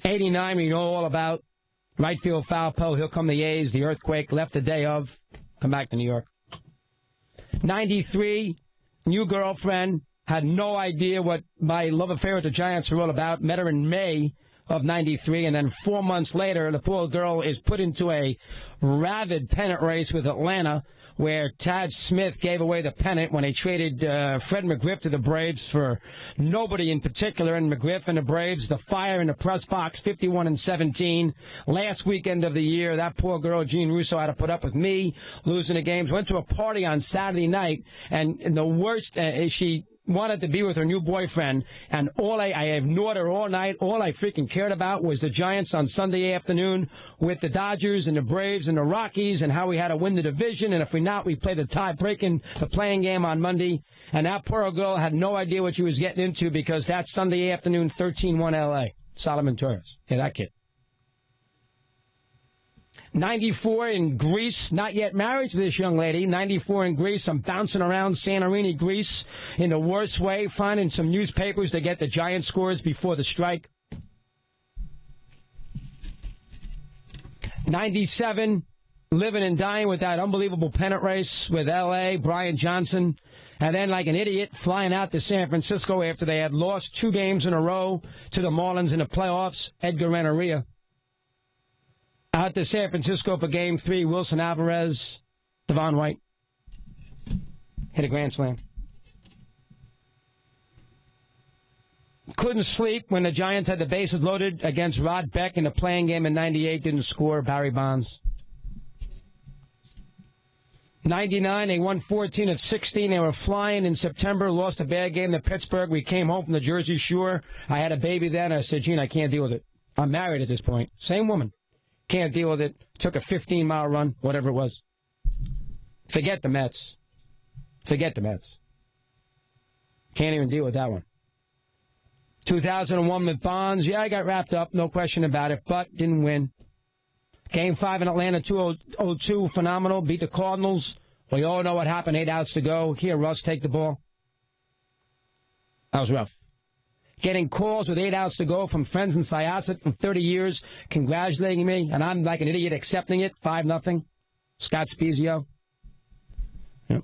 89, we know all about. Right field foul pole. He'll come the A's. The earthquake left the day of. Come back to New York. 93, new girlfriend. Had no idea what my love affair with the Giants were all about. Met her in May of 93, and then 4 months later, the poor girl is put into a rabid pennant race with Atlanta, where Tad Smith gave away the pennant when they traded Fred McGriff to the Braves for nobody in particular. And McGriff and the Braves, the fire in the press box, 51-17. Last weekend of the year, that poor girl, Jean Russo, had to put up with me losing the games. Went to a party on Saturday night, and the worst, she wanted to be with her new boyfriend, and I ignored her all night. All I freaking cared about was the Giants on Sunday afternoon with the Dodgers and the Braves and the Rockies, and how we had to win the division, and if we not, we play the tie-breaking, the playing game on Monday. And that poor girl had no idea what she was getting into, because that Sunday afternoon, 13-1 L.A. Solomon Torres. Yeah, that kid. 94 in Greece, not yet married to this young lady. 94 in Greece. I'm bouncing around Santorini, Greece, in the worst way, finding some newspapers to get the Giant scores before the strike. 97, living and dying with that unbelievable pennant race with L.A., Brian Johnson. And then, like an idiot, flying out to San Francisco after they had lost 2 games in a row to the Marlins in the playoffs, Edgar Renteria. Out to San Francisco for Game 3, Wilson Alvarez, Devon White. Hit a grand slam. Couldn't sleep when the Giants had the bases loaded against Rod Beck in the playing game in 98. Didn't score. Barry Bonds. 99, they won 14 of 16. They were flying in September, lost a bad game to Pittsburgh. We came home from the Jersey Shore. I had a baby then. I said, Gene, I can't deal with it. I'm married at this point. Same woman. Can't deal with it. Took a 15-mile run, whatever it was. Forget the Mets. Forget the Mets. Can't even deal with that one. 2001 with Bonds. Yeah, I got wrapped up, no question about it, but didn't win. Game 5 in Atlanta, 2-0-2, phenomenal. Beat the Cardinals. We all know what happened, 8 outs to go. Here, Russ, take the ball. That was rough. Getting calls with 8 outs to go from friends in Syosset from 30 years, congratulating me, and I'm like an idiot accepting it, 5-0. Scott Spezio. Yep.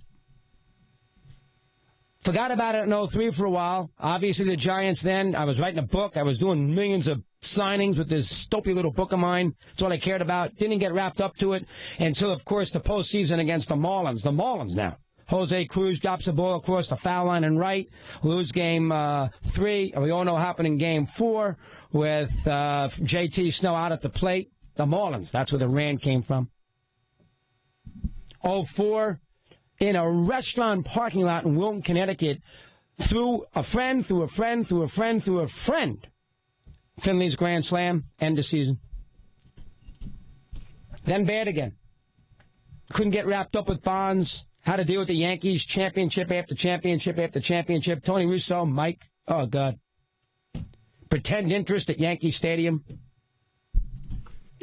Forgot about it in 03 for a while. Obviously, the Giants then, I was writing a book. I was doing millions of signings with this dopey little book of mine. That's all I cared about. Didn't get wrapped up to it until, of course, the postseason against the Marlins. The Marlins now. Jose Cruz drops the ball across the foul line and right. Lose game 3. We all know what happened in game 4 with JT Snow out at the plate. The Marlins, that's where the rain came from. 04, in a restaurant parking lot in Wilton, Connecticut, through a friend, through a friend, through a friend, through a friend. Finley's grand slam, end of season. Then bad again. Couldn't get wrapped up with Bonds. How to deal with the Yankees, championship after championship after championship. Tony Russo, Mike, oh, God. Pretend interest at Yankee Stadium.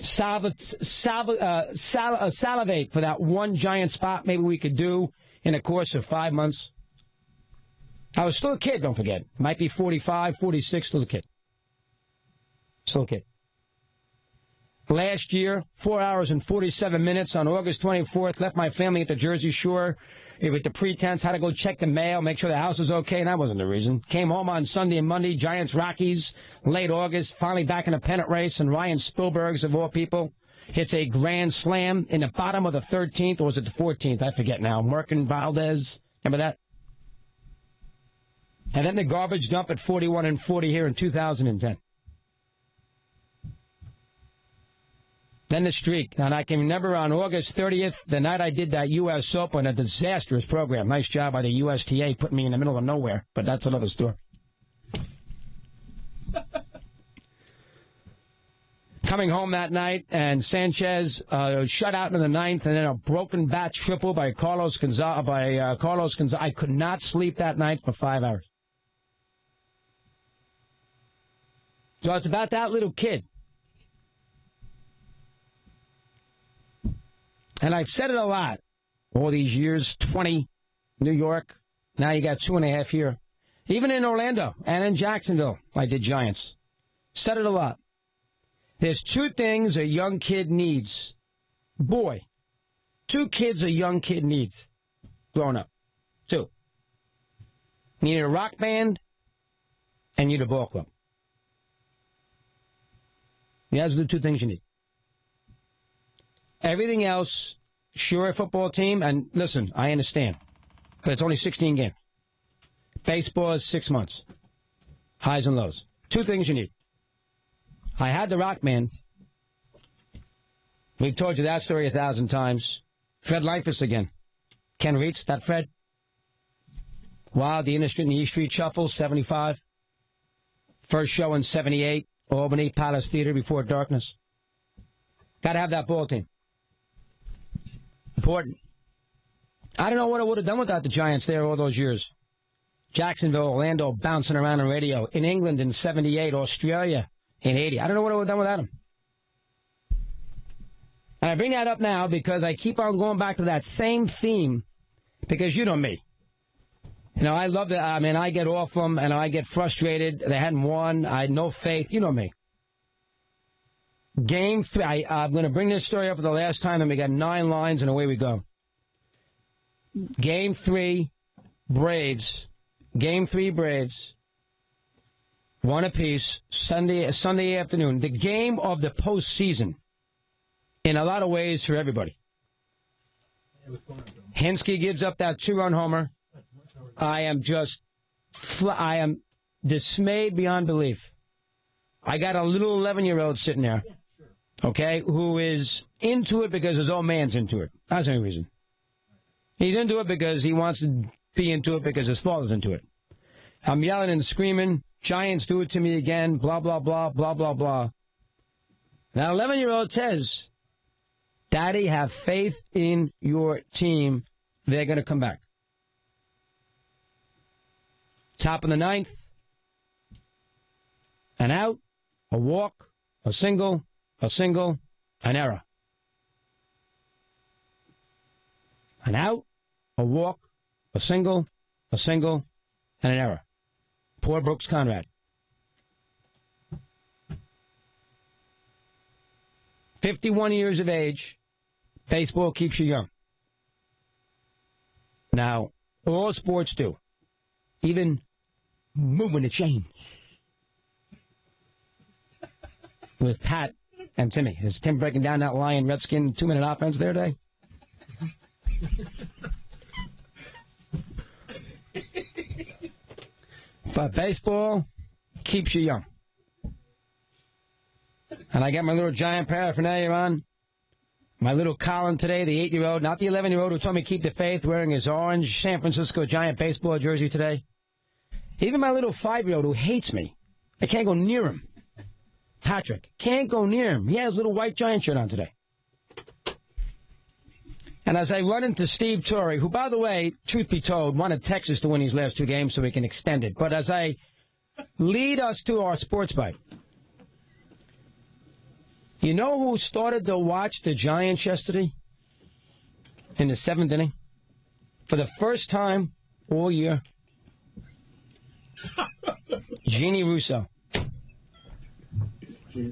Salivate for that one Giant spot maybe we could do in a course of 5 months. I was still a kid, don't forget. Might be 45, 46, still a kid. Still a kid. Last year, 4 hours and 47 minutes on August 24th, left my family at the Jersey Shore with the pretense, had to go check the mail, make sure the house was okay, and that wasn't the reason. Came home on Sunday and Monday, Giants, Rockies, late August, finally back in a pennant race, and Ryan Spielberg's, of all people, hits a grand slam in the bottom of the 13th, or was it the 14th? I forget now. Merkin Valdez, remember that? And then the garbage dump at 41 and 40 here in 2010. Then the streak. And I can remember on August 30th, the night I did that U.S. Open, a disastrous program. Nice job by the USTA putting me in the middle of nowhere, but that's another story. Coming home that night, and Sanchez shut out in the ninth, and then a broken bat triple by Carlos Gonzalez. I could not sleep that night for 5 hours. So it's about that little kid. And I've said it a lot all these years, 20, New York. Now you got 2.5 here. Even in Orlando and in Jacksonville, I did Giants. Said it a lot. There's two things a young kid needs. Boy, two kids a young kid needs growing up. Two. You need a rock band and you need a ball club. Those are the two things you need. Everything else, sure, a football team, and listen, I understand, but it's only 16 games. Baseball is 6 months. Highs and lows. Two things you need. I had the rock band. We've told you that story 1,000 times. Fred Liefers again. Ken Reitz, that Fred. Wow, the E Street Shuffle, 75. First show in 78, Albany Palace Theater before darkness. Got to have that ball team. Important. I don't know what I would have done without the Giants there all those years. Jacksonville, Orlando, bouncing around on radio. In England in 78, Australia in 80. I don't know what I would have done without them. And I bring that up now because I keep on going back to that same theme because you know me. You know, I love that. I mean, I get off them and I get frustrated. They hadn't won. I had no faith. You know me. Game 3. I'm going to bring this story up for the last time, and we got 9 lines, and away we go. Game 3, Braves. Game 3, Braves. 1 apiece, Sunday afternoon. The game of the postseason, in a lot of ways, for everybody. Hensky gives up that 2-run homer. I am dismayed beyond belief. I got a little 11-year-old sitting there, okay, who is into it because his old man's into it. That's the only reason. He's into it because he wants to be into it because his father's into it. I'm yelling and screaming, Giants do it to me again, blah, blah, blah, blah, blah, blah. That 11-year-old says, Daddy, have faith in your team. They're going to come back. Top of the 9th. An out, a walk, a single, an error. An out, a walk, a single, and an error. Poor Brooks Conrad. 51 years of age. Baseball keeps you young. Now, all sports do. Even moving the chains. With Pat and Timmy. Is Tim breaking down that Lion Redskin 2-minute offense there today? But baseball keeps you young. And I got my little Giant paraphernalia on. My little Colin today, the 8-year-old, not the 11-year-old who told me to keep the faith, wearing his orange San Francisco Giant baseball jersey today. Even my little 5-year-old who hates me. I can't go near him. Patrick, can't go near him. He has a little white Giant shirt on today. And as I run into Steve Torrey, who, by the way, truth be told, wanted Texas to win these last 2 games so we can extend it. But as I lead us to our sports bite, you know who started to watch the Giants yesterday in the 7th inning? For the first time all year, Jeannie Russo.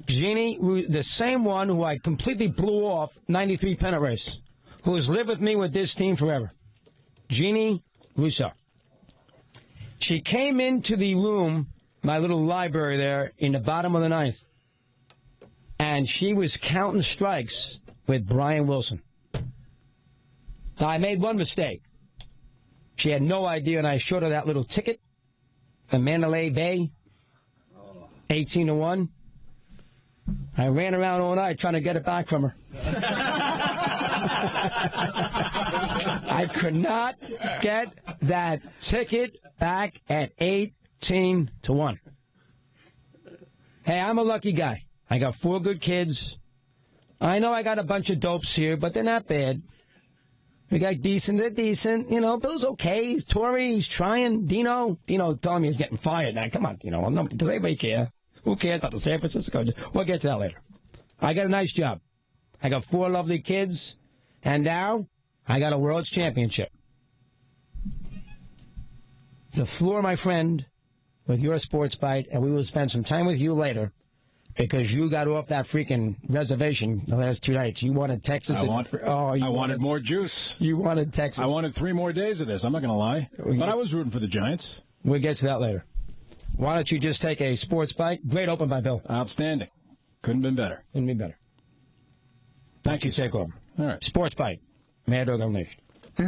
Jeannie, the same one who I completely blew off 93 pennant race, who has lived with me with this team forever. Jeannie Russo. She came into the room, my little library there, in the bottom of the 9th, and she was counting strikes with Brian Wilson. Now, I made one mistake. She had no idea, and I showed her that little ticket, the Mandalay Bay, 18-1. I ran around all night trying to get it back from her. I could not get that ticket back at 18-1. Hey, I'm a lucky guy. I got 4 good kids. I know I got a bunch of dopes here, but they're not bad. We got decent. They're decent. You know, Bill's okay. He's Tory. He's trying. Dino telling me he's getting fired. Now, come on, does anybody care? Who cares about the San Francisco? We'll get to that later. I got a nice job. I got 4 lovely kids. And now I got a world's championship. The floor, my friend, with your sports bite, and we will spend some time with you later Because you got off that freaking reservation the last 2 nights. You wanted Texas. I wanted more juice. You wanted Texas. I wanted 3 more days of this. I'm not going to lie. But I was rooting for the Giants. We'll get to that later. Why don't you just take a sports bite? Great open by Bill. Outstanding. Couldn't have been better. Couldn't be better. Thank you. Take over. All right. Sports bite. Mad Dog Unleashed.